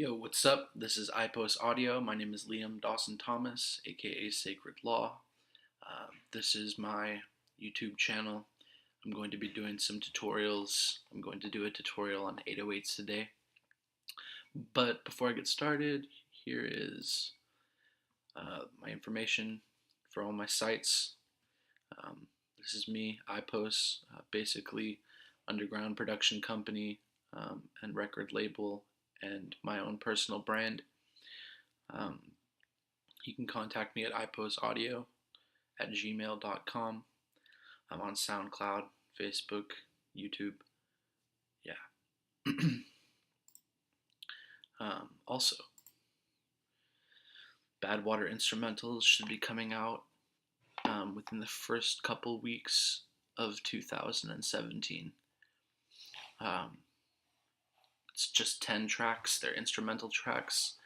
Yo, what's up? This is Ipos Audio. My name is Liam Dawson Thomas, aka Sacred Law. This is my YouTube channel. I'm going to be doing some tutorials. I'm going to do a tutorial on 808s today. But before I get started, here is my information for all my sites. This is me, Ipos, basically underground production company and record label and my own personal brand. Um, you can contact me at iposaudio@gmail.com. I'm on SoundCloud, Facebook, YouTube. Yeah. Also, Bad Water instrumentals should be coming out within the first couple weeks of 2017. It's just 10 tracks. They're instrumental tracks.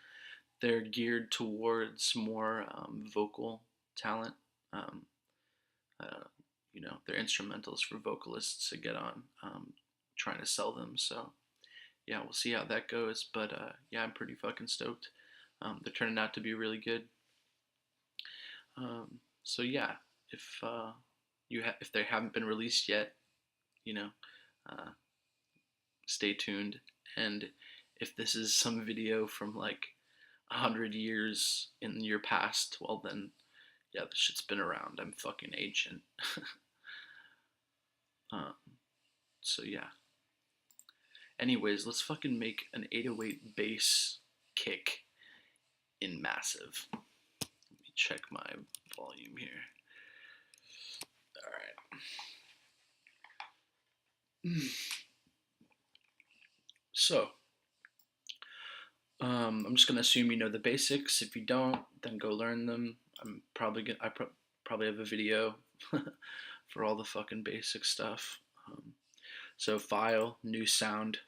They're geared towards more vocal talent. Um, uh, they're instrumentals for vocalists to get on, trying to sell them. So, yeah, we'll see how that goes. But yeah, I'm pretty fucking stoked. They're turning out to be really good. So yeah, if if they haven't been released yet, you know, uh, stay tuned. And if this is some video from like 100 years in your past, well then, yeah, this shit's been around. I'm fucking ancient. um, so yeah. Anyways, let's fucking make an 808 bass kick in massive. Let me check my volume here. Alright. So, I'm just gonna assume you know the basics. If you don't, then go learn them. I probably have a video for all the fucking basic stuff. So file, new sound.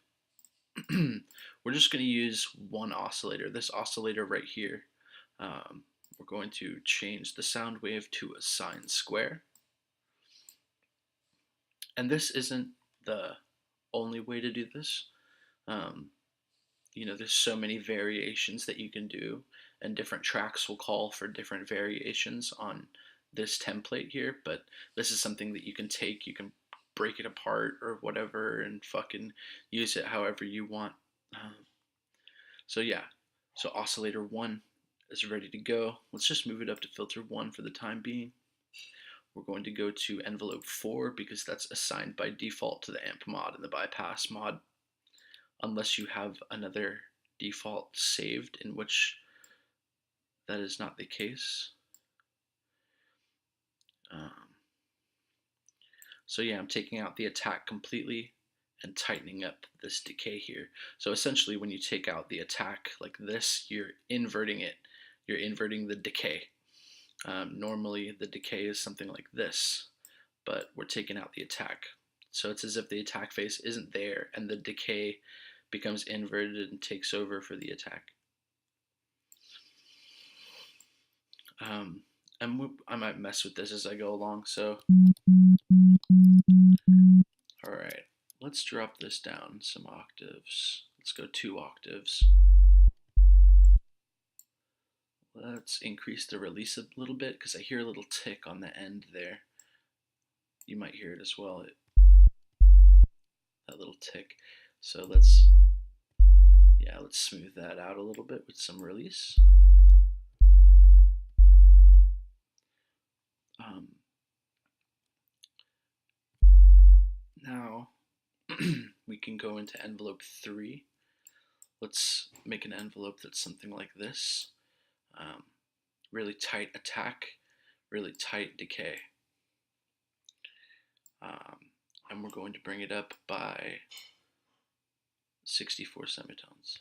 We're just gonna use one oscillator. This oscillator right here. We're going to change the sound wave to a sine square. And this isn't the only way to do this. There's so many variations that you can do, and different tracks will call for different variations on this template here, but this is something that you can take, you can break it apart or whatever and fucking use it however you want. So yeah, so oscillator 1 is ready to go. Let's just move it up to filter 1 for the time being. We're going to go to envelope 4 because that's assigned by default to the amp mod and the bypass mod, unless you have another default saved in which that is not the case. So yeah, I'm taking out the attack completely and tightening up this decay here. So essentially when you take out the attack like this, you're inverting it. You're inverting the decay. Normally the decay is something like this, but we're taking out the attack. So it's as if the attack phase isn't there and the decay becomes inverted and takes over for the attack. I might mess with this as I go along, so alright, let's drop this down some octaves. Let's go 2 octaves. Let's increase the release a little bit because I hear a little tick on the end there. You might hear it as well, that little tick. So let's smooth that out a little bit with some release. Now we can go into envelope 3. Let's make an envelope that's something like this. Really tight attack, really tight decay. And we're going to bring it up by 64 semitones.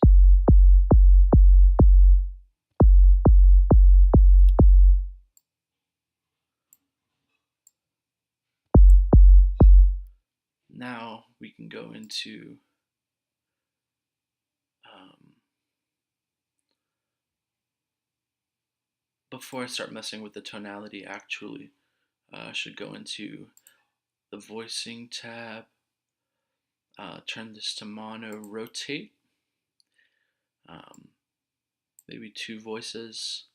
Now we can go into before I start messing with the tonality, actually, I should go into the voicing tab, turn this to mono, rotate. maybe 2 voices,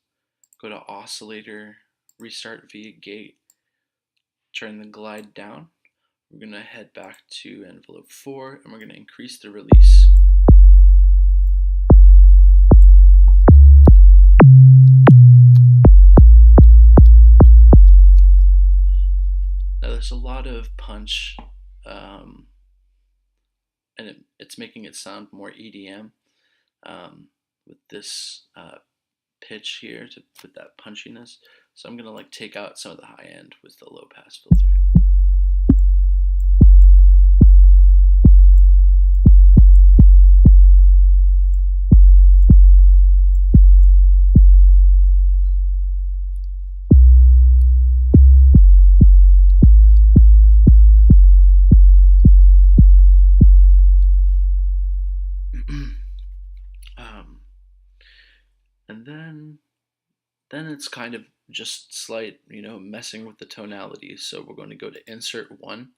go to oscillator, restart via gate, turn the glide down. We're going to head back to envelope 4 and we're going to increase the release. Now there's a lot of punch, and it's making it sound more EDM with this pitch here to put that punchiness. So I'm gonna like take out some of the high end with the low pass filter. And then it's kind of just slight, messing with the tonality. So we're going to go to insert 1,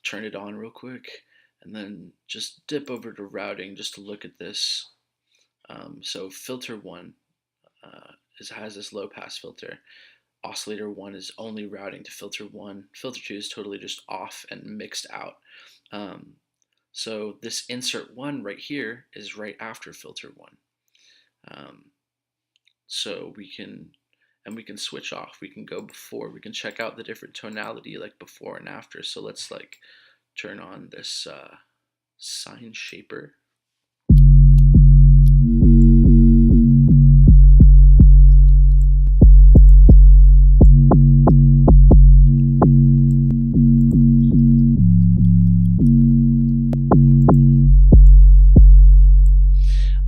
turn it on real quick, and then just dip over to routing just to look at this. So filter 1 has this low pass filter. Oscillator 1 is only routing to filter 1. Filter 2 is totally just off and mixed out. So this insert 1 right here is right after filter 1. So we can switch off. We can go before. We can check out the different tonality like before and after. So let's like turn on this sine shaper.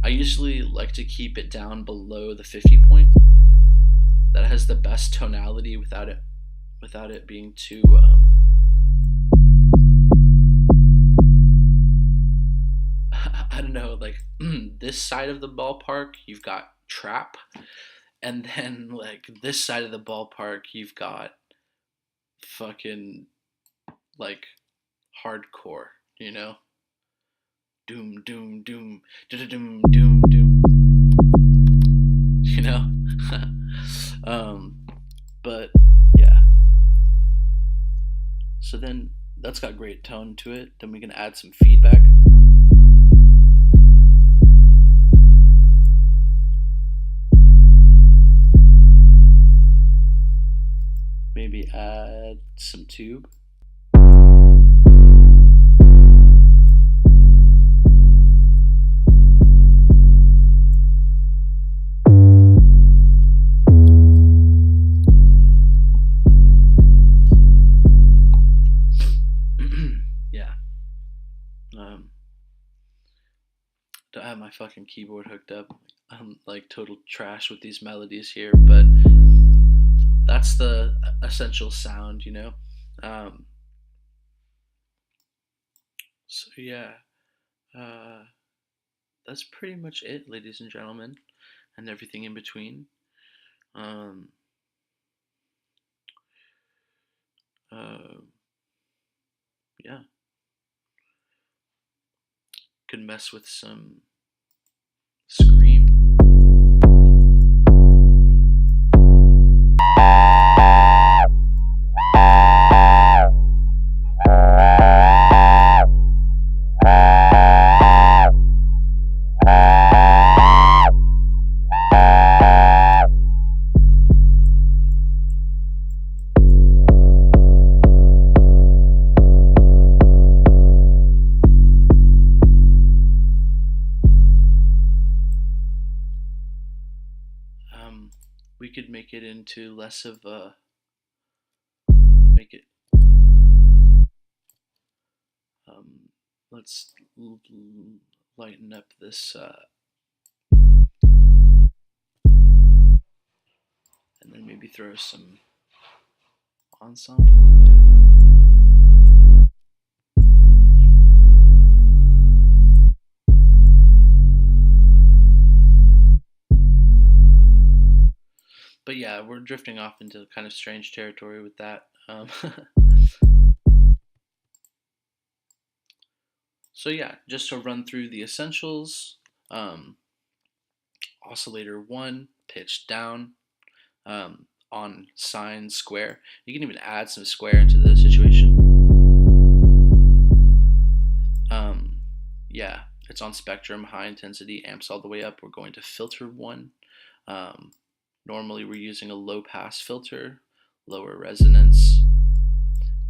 I usually like to keep it down below the 50 point. That has the best tonality without it being too I don't know, like this side of the ballpark you've got trap, and then like this side of the ballpark you've got fucking like hardcore, doom doom doom doom doom doom doom, but yeah, so then that's got great tone to it. Then we can add some feedback. Maybe add some tube. Yeah. Don't have my fucking keyboard hooked up. I'm like total trash with these melodies here, but that's the essential sound, So yeah, uh, that's pretty much it, ladies and gentlemen, and everything in between. Um, uh, yeah, could mess with some scream. We could make it into less of a make it let's lighten up this and then maybe throw some ensemble on there. But yeah, we're drifting off into kind of strange territory with that. So yeah, just to run through the essentials, oscillator 1, pitch down, on sine square. You can even add some square into the situation. Yeah, it's on spectrum, high intensity, amps all the way up. We're going to filter 1. Um, Normally we're using a low pass filter, lower resonance.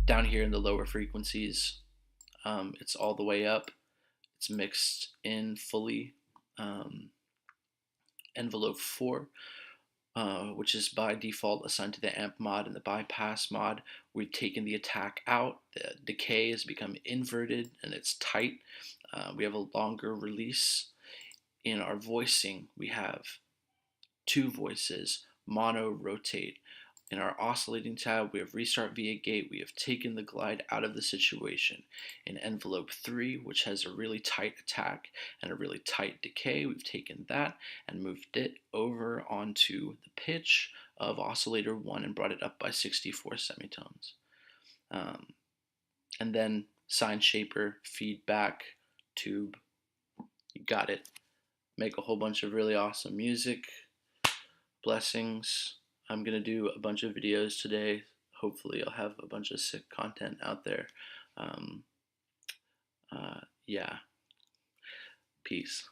Down here in the lower frequencies, it's all the way up. It's mixed in fully. Envelope 4, which is by default assigned to the amp mod and the bypass mod. We've taken the attack out. The decay has become inverted and it's tight. We have a longer release. In our voicing, we have 2 voices, mono, rotate. In our oscillating tab, we have restart via gate. We have taken the glide out of the situation. In envelope 3, which has a really tight attack and a really tight decay, we've taken that and moved it over onto the pitch of oscillator 1 and brought it up by 64 semitones. And then sine shaper, feedback, tube. You got it. Make a whole bunch of really awesome music. Blessings. I'm going to do a bunch of videos today. Hopefully I'll have a bunch of sick content out there. Yeah. Peace.